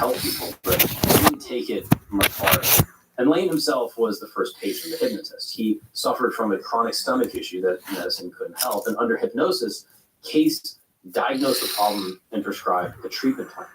help people, but he didn't take it much farther. And Lane himself was the first patient, the hypnotist. He suffered from a chronic stomach issue that medicine couldn't help. And under hypnosis, Case diagnosed the problem and prescribed a treatment plan.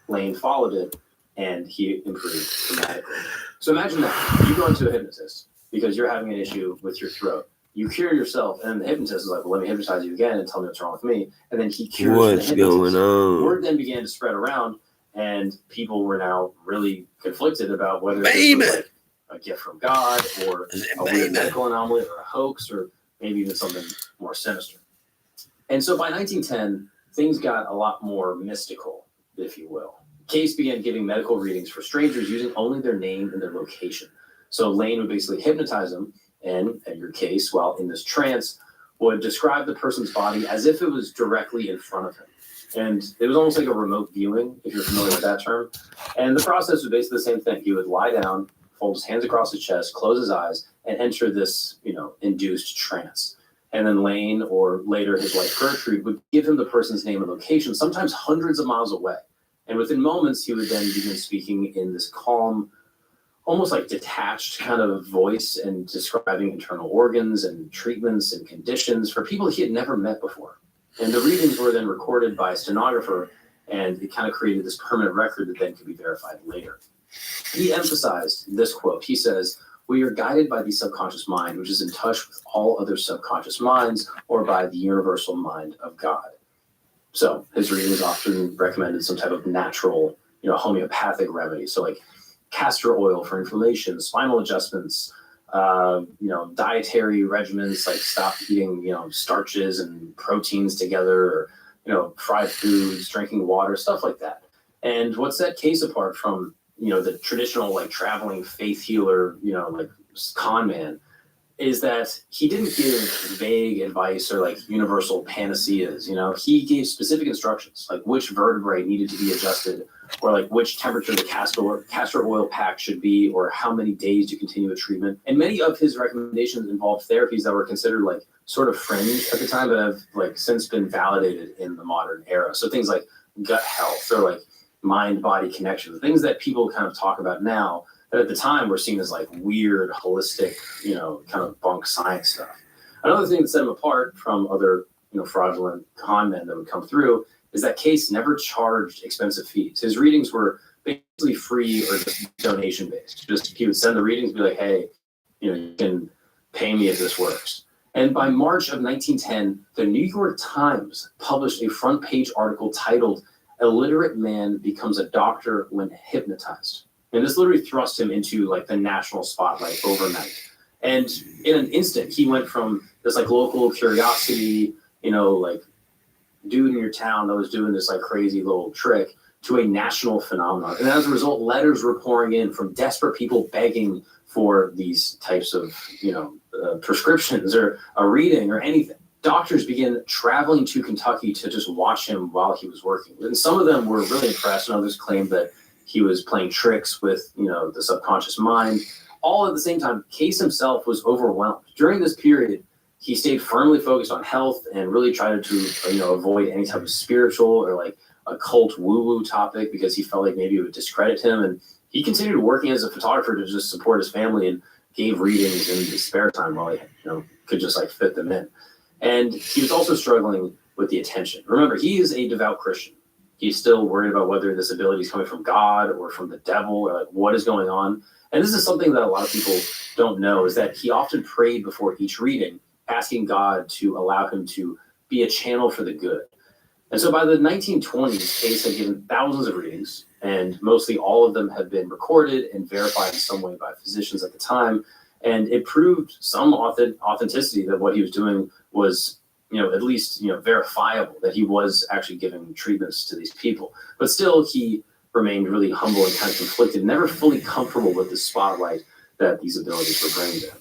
Lane followed it, and he improved dramatically. So imagine that. You go into a hypnotist because you're having an issue with your throat. You cure yourself, and the hypnotist is like, well, let me hypnotize you again and tell me what's wrong with me. And then he cures what's the hypnotist. going on? Word then began to spread around, and people were now really conflicted about whether this was like a gift from God or a weird medical anomaly or a hoax or maybe even something more sinister. And so by 1910, things got a lot more mystical, if you will. Case began giving medical readings for strangers using only their name and their location. So Lane would basically hypnotize them, and at your Case, while in this trance, would describe the person's body as if it was directly in front of him. And it was almost like a remote viewing, if you're familiar with that term. And the process was basically the same thing. He would lie down, fold his hands across his chest, close his eyes, and enter this, induced trance. And then Lane, or later his wife Gertrude, would give him the person's name and location, sometimes hundreds of miles away. And within moments, he would then begin speaking in this calm, almost like detached kind of voice and describing internal organs and treatments and conditions for people he had never met before. And the readings were then recorded by a stenographer, and it kind of created this permanent record that then could be verified later. He emphasized this quote. He says, "We are guided by the subconscious mind, which is in touch with all other subconscious minds, or by the universal mind of God." So his readings often recommended some type of natural, homeopathic remedy. So like castor oil for inflammation, spinal adjustments, dietary regimens, like stop eating, starches and proteins together, or, fried foods, drinking water, stuff like that. And what set Case apart from, the traditional, like traveling faith healer, like con man, is that he didn't give vague advice or like universal panaceas. He gave specific instructions, like which vertebrae needed to be adjusted, or like which temperature the castor oil pack should be, or how many days to continue a treatment. And many of his recommendations involved therapies that were considered like sort of fringe at the time, but have like since been validated in the modern era. So things like gut health or like mind-body connection, things that people kind of talk about now that at the time were seen as like weird, holistic, kind of bunk science stuff. Another thing that set him apart from other, fraudulent con men that would come through is that Case never charged expensive fees. His readings were basically free or just donation based. Just he would send the readings, be like, hey, you can pay me if this works. And by March of 1910, the New York Times published a front page article titled "Illiterate Man Becomes a Doctor When Hypnotized." And this literally thrust him into like the national spotlight overnight. And in an instant, he went from this like local curiosity, like dude in your town that was doing this like crazy little trick to a national phenomenon. And as a result, letters were pouring in from desperate people begging for these types of, prescriptions or a reading or anything. Doctors began traveling to Kentucky to just watch him while he was working. And some of them were really impressed, and others claimed that he was playing tricks with, the subconscious mind. All at the same time, Case himself was overwhelmed. During this period, he stayed firmly focused on health and really tried to, avoid any type of spiritual or like occult woo-woo topic because he felt like maybe it would discredit him. And he continued working as a photographer to just support his family and gave readings in his spare time while he, could just like fit them in. And he was also struggling with the attention. Remember, he is a devout Christian. He's still worried about whether this ability is coming from God or from the devil or like what is going on. And this is something that a lot of people don't know, is that he often prayed before each reading, asking God to allow him to be a channel for the good. And so by the 1920s, Case had given thousands of readings, and mostly all of them have been recorded and verified in some way by physicians at the time. And it proved some authenticity that what he was doing was, at least, verifiable, that he was actually giving treatments to these people. But still, he remained really humble and kind of conflicted, never fully comfortable with the spotlight that these abilities were bringing to him.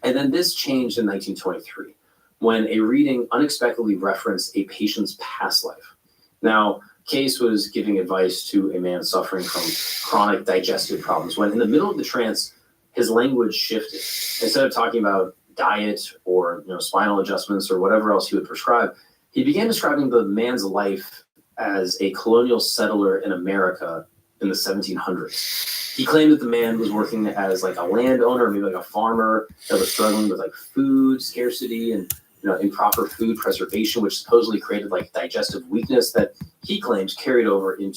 And then this changed in 1923, when a reading unexpectedly referenced a patient's past life. Now, Case was giving advice to a man suffering from chronic digestive problems, when in the middle of the trance, his language shifted. Instead of talking about diet or spinal adjustments or whatever else he would prescribe, he began describing the man's life as a colonial settler in America in the 1700s. He claimed that the man was working as like a landowner, maybe like a farmer that was struggling with like food scarcity and improper food preservation, which supposedly created like digestive weakness that he claims carried over into